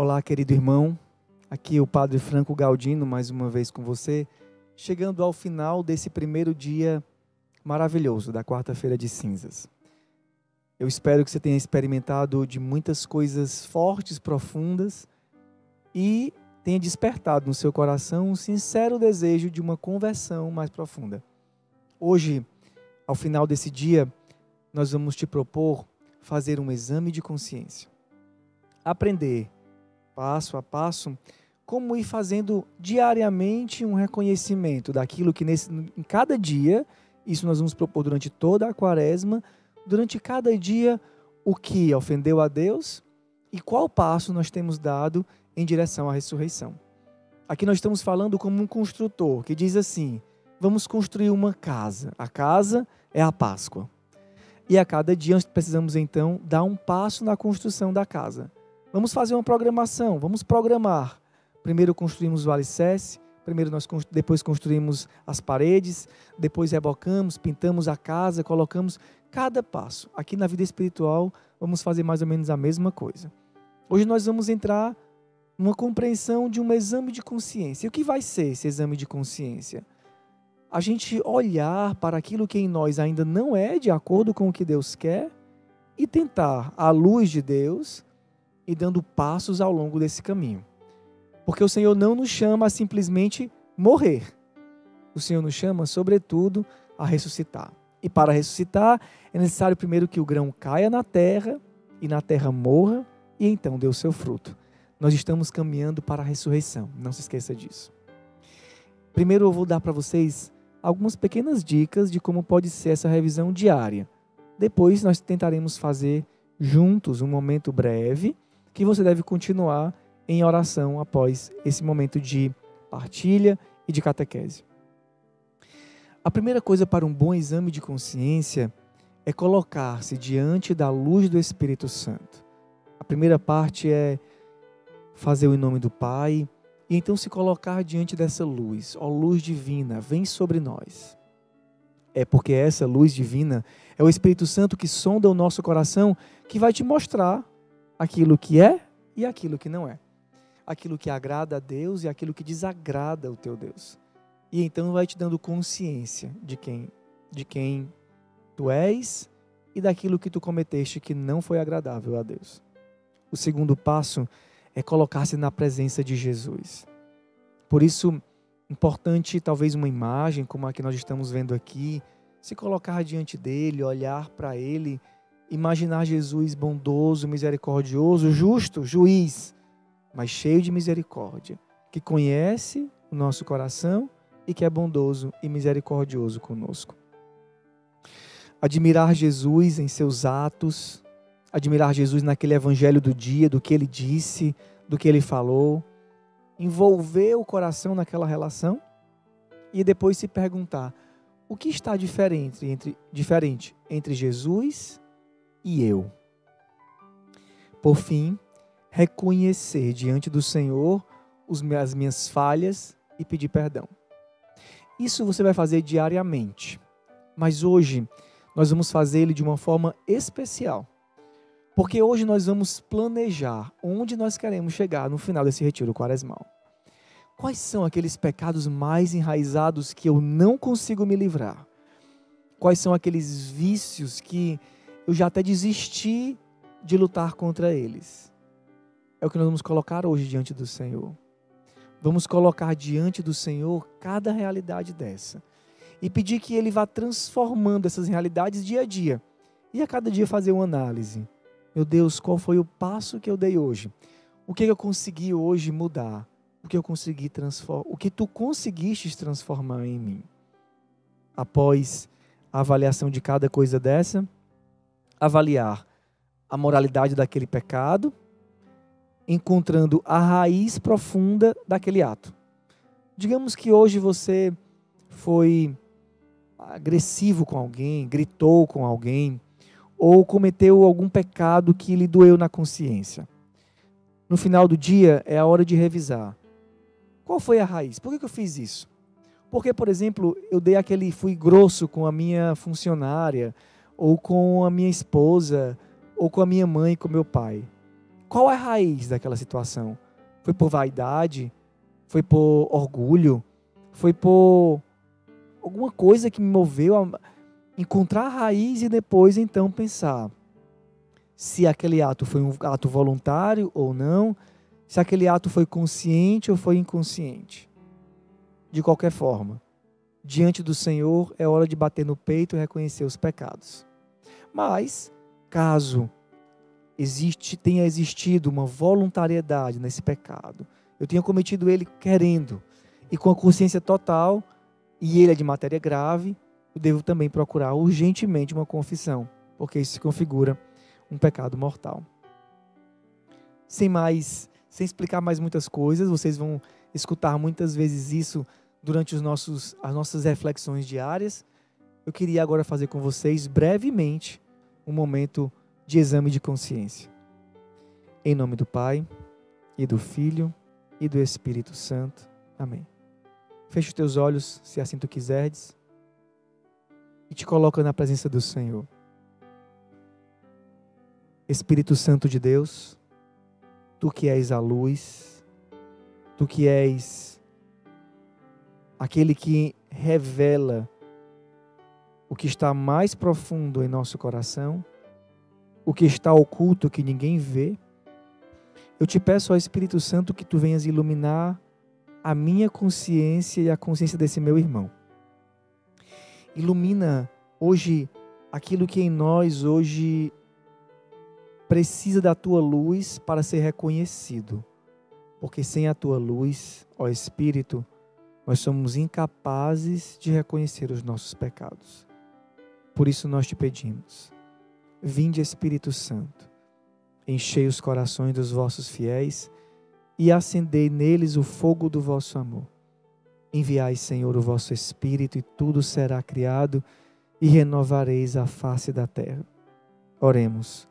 Olá, querido irmão, aqui é o Padre Franco Galdino, mais uma vez com você, chegando ao final desse primeiro dia maravilhoso da quarta-feira de cinzas. Eu espero que você tenha experimentado de muitas coisas fortes, profundas e tenha despertado no seu coração um sincero desejo de uma conversão mais profunda. Hoje, ao final desse dia, nós vamos te propor fazer um exame de consciência. Aprender, passo a passo, como ir fazendo diariamente um reconhecimento daquilo que em cada dia, isso nós vamos propor durante toda a quaresma, durante cada dia, o que ofendeu a Deus e qual passo nós temos dado em direção à ressurreição. Aqui nós estamos falando como um construtor que diz assim: vamos construir uma casa. A casa é a Páscoa. E a cada dia nós precisamos então dar um passo na construção da casa. Vamos fazer uma programação, vamos programar. Primeiro construímos o alicerce, depois construímos as paredes, depois rebocamos, pintamos a casa, colocamos cada passo. Aqui na vida espiritual vamos fazer mais ou menos a mesma coisa. Hoje nós vamos entrar numa compreensão de um exame de consciência. E o que vai ser esse exame de consciência? A gente olhar para aquilo que em nós ainda não é de acordo com o que Deus quer e tentar, à luz de Deus, e dando passos ao longo desse caminho. Porque o Senhor não nos chama a simplesmente morrer. O Senhor nos chama, sobretudo, a ressuscitar. E para ressuscitar, é necessário primeiro que o grão caia na terra, e na terra morra, e então dê o seu fruto. Nós estamos caminhando para a ressurreição, não se esqueça disso. Primeiro eu vou dar para vocês algumas pequenas dicas de como pode ser essa revisão diária. Depois nós tentaremos fazer juntos um momento breve, que você deve continuar em oração após esse momento de partilha e de catequese. A primeira coisa para um bom exame de consciência é colocar-se diante da luz do Espírito Santo. A primeira parte é fazer o em nome do Pai e então se colocar diante dessa luz. Ó luz divina, vem sobre nós. É porque essa luz divina é o Espírito Santo que sonda o nosso coração, que vai te mostrar aquilo que é e aquilo que não é. Aquilo que agrada a Deus e aquilo que desagrada o teu Deus. E então vai te dando consciência de quem tu és e daquilo que tu cometeste que não foi agradável a Deus. O segundo passo é colocar-se na presença de Jesus. Por isso, importante talvez uma imagem como a que nós estamos vendo aqui, se colocar diante dele, olhar para ele, imaginar Jesus bondoso, misericordioso, justo, juiz, mas cheio de misericórdia, que conhece o nosso coração e que é bondoso e misericordioso conosco. Admirar Jesus em seus atos, admirar Jesus naquele evangelho do dia, do que ele disse, do que ele falou, envolver o coração naquela relação e depois se perguntar: o que está diferente entre Jesus e eu? Por fim, reconhecer diante do Senhor as minhas falhas e pedir perdão. Isso você vai fazer diariamente, mas hoje nós vamos fazê-lo de uma forma especial, porque hoje nós vamos planejar onde nós queremos chegar no final desse retiro quaresmal. Quais são aqueles pecados mais enraizados que eu não consigo me livrar? Quais são aqueles vícios que eu já até desisti de lutar contra eles? É o que nós vamos colocar hoje diante do Senhor. Vamos colocar diante do Senhor cada realidade dessa. E pedir que Ele vá transformando essas realidades dia a dia. E a cada dia fazer uma análise. Meu Deus, qual foi o passo que eu dei hoje? O que eu consegui hoje mudar? O que eu consegui transformar? O que tu conseguiste transformar em mim? Após a avaliação de cada coisa dessa, avaliar a moralidade daquele pecado, encontrando a raiz profunda daquele ato. Digamos que hoje você foi agressivo com alguém, gritou com alguém, ou cometeu algum pecado que lhe doeu na consciência. No final do dia, é a hora de revisar. Qual foi a raiz? Por que eu fiz isso? Porque, por exemplo, fui grosso com a minha funcionária, ou com a minha esposa, ou com a minha mãe, com meu pai. Qual é a raiz daquela situação? Foi por vaidade? Foi por orgulho? Foi por alguma coisa que me moveu a encontrar a raiz e depois então pensar se aquele ato foi um ato voluntário ou não, se aquele ato foi consciente ou foi inconsciente. De qualquer forma, diante do Senhor é hora de bater no peito e reconhecer os pecados. Mas, caso tenha existido uma voluntariedade nesse pecado, eu tenha cometido ele querendo e com a consciência total, e ele é de matéria grave, eu devo também procurar urgentemente uma confissão, porque isso se configura um pecado mortal. Sem explicar mais muitas coisas, vocês vão escutar muitas vezes isso durante as nossas reflexões diárias. Eu queria agora fazer com vocês, brevemente, um momento de exame de consciência. Em nome do Pai, e do Filho, e do Espírito Santo. Amém. Feche os teus olhos, se assim tu quiseres, e te coloca na presença do Senhor. Espírito Santo de Deus, tu que és a luz, tu que és aquele que revela o que está mais profundo em nosso coração, o que está oculto que ninguém vê. Eu te peço ao Espírito Santo que tu venhas iluminar a minha consciência e a consciência desse meu irmão. Ilumina hoje aquilo que em nós hoje precisa da tua luz para ser reconhecido. Porque sem a tua luz, ó Espírito, nós somos incapazes de reconhecer os nossos pecados. Por isso nós te pedimos, vinde Espírito Santo, enchei os corações dos vossos fiéis e acendei neles o fogo do vosso amor. Enviai, Senhor, o vosso Espírito e tudo será criado e renovareis a face da terra. Oremos.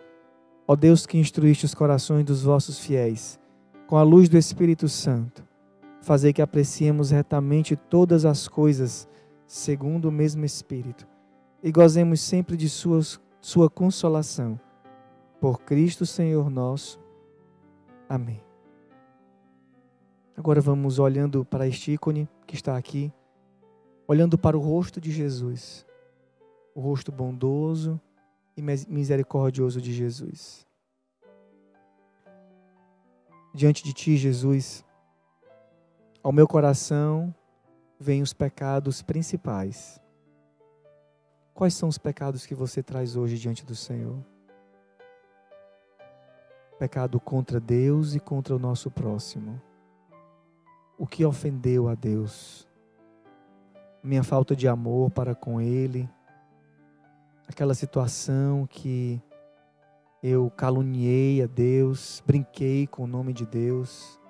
Ó Deus que instruíste os corações dos vossos fiéis, com a luz do Espírito Santo, fazei que apreciemos retamente todas as coisas, segundo o mesmo Espírito, e gozemos sempre de sua consolação. Por Cristo Senhor nosso. Amém. Agora vamos olhando para este ícone que está aqui, olhando para o rosto de Jesus, o rosto bondoso e misericordioso de Jesus. Diante de ti, Jesus, ao meu coração vêm os pecados principais. Quais são os pecados que você traz hoje diante do Senhor? Pecado contra Deus e contra o nosso próximo. O que ofendeu a Deus? Minha falta de amor para com Ele, aquela situação que eu caluniei a Deus, brinquei com o nome de Deus,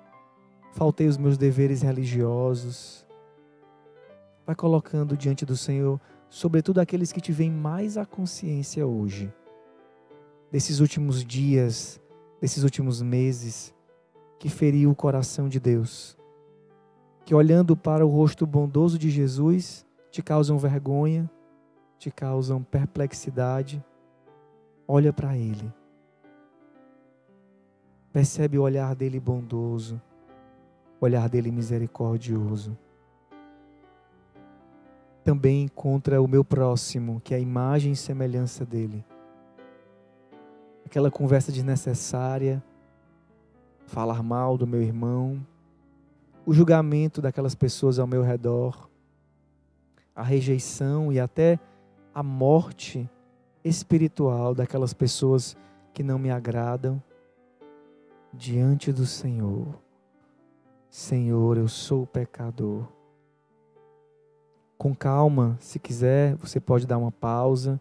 faltei os meus deveres religiosos. Vai colocando diante do Senhor, sobretudo aqueles que te vêm mais à consciência hoje, desses últimos dias, desses últimos meses, que feriu o coração de Deus, que olhando para o rosto bondoso de Jesus, te causam vergonha, te causam perplexidade. Olha para Ele. Percebe o olhar dele bondoso, o olhar dele misericordioso. Também contra o meu próximo, que é a imagem e semelhança dele. Aquela conversa desnecessária, falar mal do meu irmão, o julgamento daquelas pessoas ao meu redor, a rejeição e até a morte espiritual daquelas pessoas que não me agradam. Diante do Senhor, Senhor, eu sou pecador. Com calma, se quiser, você pode dar uma pausa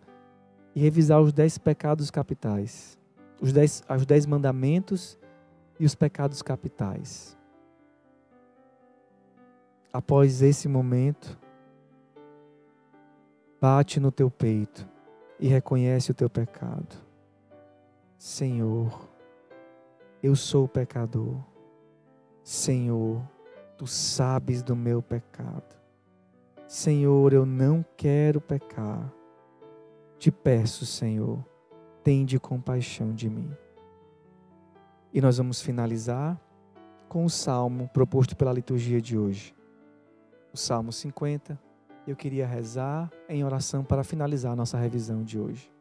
e revisar os 10 pecados capitais, os 10 mandamentos e os pecados capitais. Após esse momento, bate no teu peito e reconhece o teu pecado. Senhor, eu sou pecador. Senhor, tu sabes do meu pecado. Senhor, eu não quero pecar. Te peço, Senhor, tende compaixão de mim. E nós vamos finalizar com o salmo proposto pela liturgia de hoje. O Salmo 50. Eu queria rezar em oração para finalizar a nossa revisão de hoje.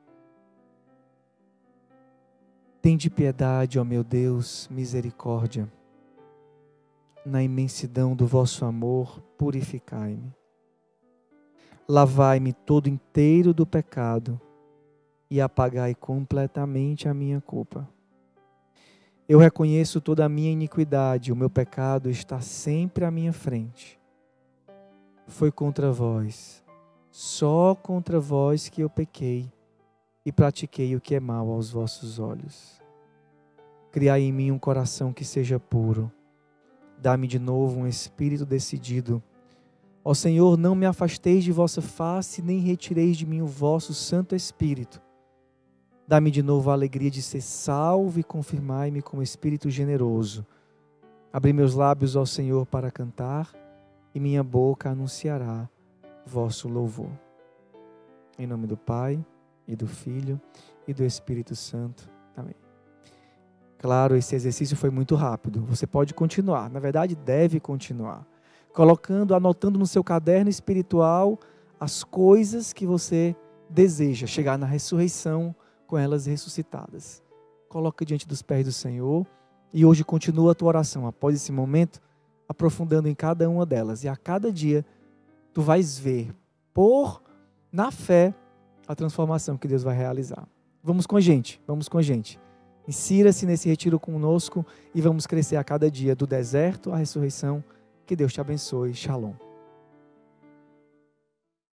Tende piedade, ó meu Deus, misericórdia. Na imensidão do vosso amor, purificai-me. Lavai-me todo inteiro do pecado e apagai completamente a minha culpa. Eu reconheço toda a minha iniquidade, o meu pecado está sempre à minha frente. Foi contra vós, só contra vós que eu pequei e pratiquei o que é mal aos vossos olhos. Criai em mim um coração que seja puro. Dá-me de novo um espírito decidido. Ó Senhor, não me afasteis de vossa face, nem retireis de mim o vosso Santo Espírito. Dá-me de novo a alegria de ser salvo e confirmai-me com espírito generoso. Abri meus lábios ao Senhor para cantar, e minha boca anunciará vosso louvor. Em nome do Pai, e do Filho, e do Espírito Santo. Amém. Claro, esse exercício foi muito rápido. Você pode continuar, na verdade deve continuar. Anotando no seu caderno espiritual as coisas que você deseja, chegar na ressurreição com elas ressuscitadas. Coloca diante dos pés do Senhor e hoje continua a tua oração após esse momento, aprofundando em cada uma delas. E a cada dia tu vais ver, na fé, a transformação que Deus vai realizar. Vamos com a gente. Insira-se nesse retiro conosco e vamos crescer a cada dia do deserto à ressurreição. Que Deus te abençoe. Shalom.